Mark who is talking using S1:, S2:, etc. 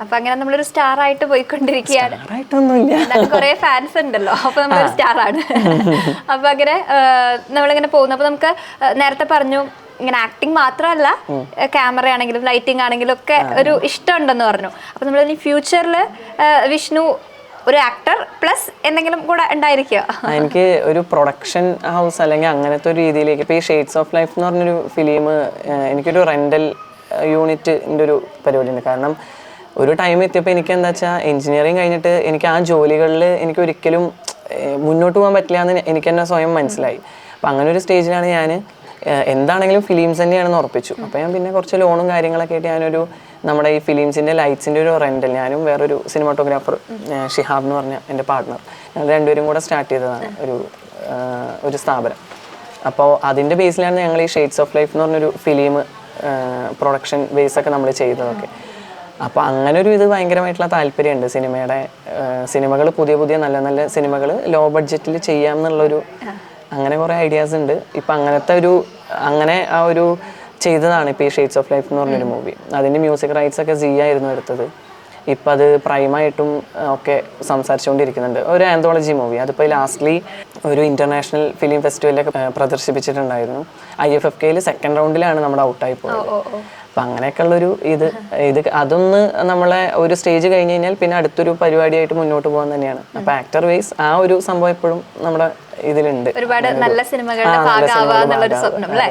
S1: അപ്പൊ അങ്ങനെ നമ്മളൊരു സ്റ്റാർ ആയിട്ട് പോയിക്കൊണ്ടിരിക്കുകയാണ്.
S2: ആയിട്ടൊന്നുമില്ല,
S1: കുറെ ഫാൻസ് ഉണ്ടല്ലോ, അപ്പൊ നമ്മളൊരു സ്റ്റാർ ആണ്. അപ്പൊ അങ്ങനെ നമ്മളിങ്ങനെ പോകുന്നു. അപ്പൊ നമുക്ക് നേരത്തെ പറഞ്ഞു ഇങ്ങനെ ആക്ടിങ് മാത്രമല്ല, ക്യാമറ ആണെങ്കിലും ലൈറ്റിംഗ് ആണെങ്കിലും ഒക്കെ ഒരു ഇഷ്ടമുണ്ടെന്ന് പറഞ്ഞു. അപ്പൊ നമ്മൾ ഫ്യൂച്ചറിൽ വിഷ്ണു ഒരു ആക്ടർ പ്ലസ് എന്തെങ്കിലും കൂടെ ഉണ്ടായിരിക്കുക?
S2: എനിക്ക് ഒരു പ്രൊഡക്ഷൻ ഹൗസ് അല്ലെങ്കിൽ അങ്ങനത്തെ ഒരു രീതിയിലേക്ക്, ഇപ്പോൾ ഈ ഷെയ്ഡ്സ് ഓഫ് ലൈഫ് എന്ന് പറഞ്ഞൊരു ഫിലിം, എനിക്കൊരു റെൻ്റൽ യൂണിറ്റിൻ്റെ ഒരു പരിപാടിയുണ്ട്. കാരണം ഒരു ടൈം എത്തിയപ്പോൾ എനിക്ക് എന്താ വെച്ചാൽ എഞ്ചിനീയറിങ് കഴിഞ്ഞിട്ട് എനിക്ക് ആ ജോലികളിൽ എനിക്ക് ഒരിക്കലും മുന്നോട്ട് പോകാൻ പറ്റില്ല എന്ന് എനിക്ക് തന്നെ സ്വയം മനസ്സിലായി. അപ്പം അങ്ങനെ ഒരു സ്റ്റേജിലാണ് ഞാൻ എന്താണെങ്കിലും ഫിലിംസ് തന്നെയാണെന്ന് ഉറപ്പിച്ചു. അപ്പോൾ ഞാൻ പിന്നെ കുറച്ച് ലോണും കാര്യങ്ങളൊക്കെ ആയിട്ട് ഞാനൊരു നമ്മുടെ ഈ ഫിലിംസിൻ്റെ ലൈറ്റ്സിൻ്റെ ഒരു റെൻ്റൽ, ഞാനും വേറൊരു സിനിമാറ്റോഗ്രാഫർ ഷിഹാബ് എന്ന് പറഞ്ഞ എൻ്റെ പാർട്ട്ണർ, ഞങ്ങൾ രണ്ടുപേരും കൂടെ സ്റ്റാർട്ട് ചെയ്തതാണ് ഒരു സ്ഥാപനം. അപ്പോൾ അതിൻ്റെ ബേസിലാണ് ഞങ്ങൾ ഈ ഷെയ്ഡ്സ് ഓഫ് ലൈഫ് എന്ന് പറഞ്ഞൊരു ഫിലിം പ്രൊഡക്ഷൻ ബേസൊക്കെ നമ്മൾ ചെയ്തതൊക്കെ. അപ്പോൾ അങ്ങനെ ഒരു ഇത് ഭയങ്കരമായിട്ടുള്ള താല്പര്യമുണ്ട് സിനിമകൾ, പുതിയ പുതിയ നല്ല നല്ല സിനിമകൾ ലോ ബഡ്ജറ്റിൽ ചെയ്യാം എന്നുള്ളൊരു അങ്ങനെ കുറേ ഐഡിയാസ് ഉണ്ട്. ഇപ്പം അങ്ങനെ ആ ഒരു ചെയ്തതാണ് ഇപ്പോൾ ഈ ഷെയ്ഡ്സ് ഓഫ് ലൈഫ് എന്ന് പറഞ്ഞൊരു മൂവി. അതിൻ്റെ മ്യൂസിക് റൈറ്റ്സ് ഒക്കെ സിയ ആയിരുന്നു എടുത്തത്. ഇപ്പം അത് പ്രൈമായിട്ടും ഒക്കെ സംസാരിച്ചുകൊണ്ടിരിക്കുന്നുണ്ട്. ഒരു ആന്തോളജി മൂവി, അതിപ്പോൾ ലാസ്റ്റ്ലി ഒരു ഇൻ്റർനാഷണൽ ഫിലിം ഫെസ്റ്റിവലിലൊക്കെ പ്രദർശിപ്പിച്ചിട്ടുണ്ടായിരുന്നു. IFFK സെക്കൻഡ് റൗണ്ടിലാണ് നമ്മുടെ ഔട്ടായി പോയത്. അപ്പം അങ്ങനെയൊക്കെയുള്ളൊരു അതൊന്ന് നമ്മളെ ഒരു സ്റ്റേജ് കഴിഞ്ഞ് കഴിഞ്ഞാൽ പിന്നെ അടുത്തൊരു പരിപാടിയായിട്ട് മുന്നോട്ട് പോകാൻ തന്നെയാണ്. അപ്പം ആക്ടർ വൈസ് ആ ഒരു സംഭവം എപ്പോഴും നമ്മുടെ ഇതിലുണ്ട്.
S1: ഒരുപാട് നല്ല സിനിമകളുടെ ഭാഗമാവാന്നുള്ളൊരു സ്വപ്നം അല്ലേ?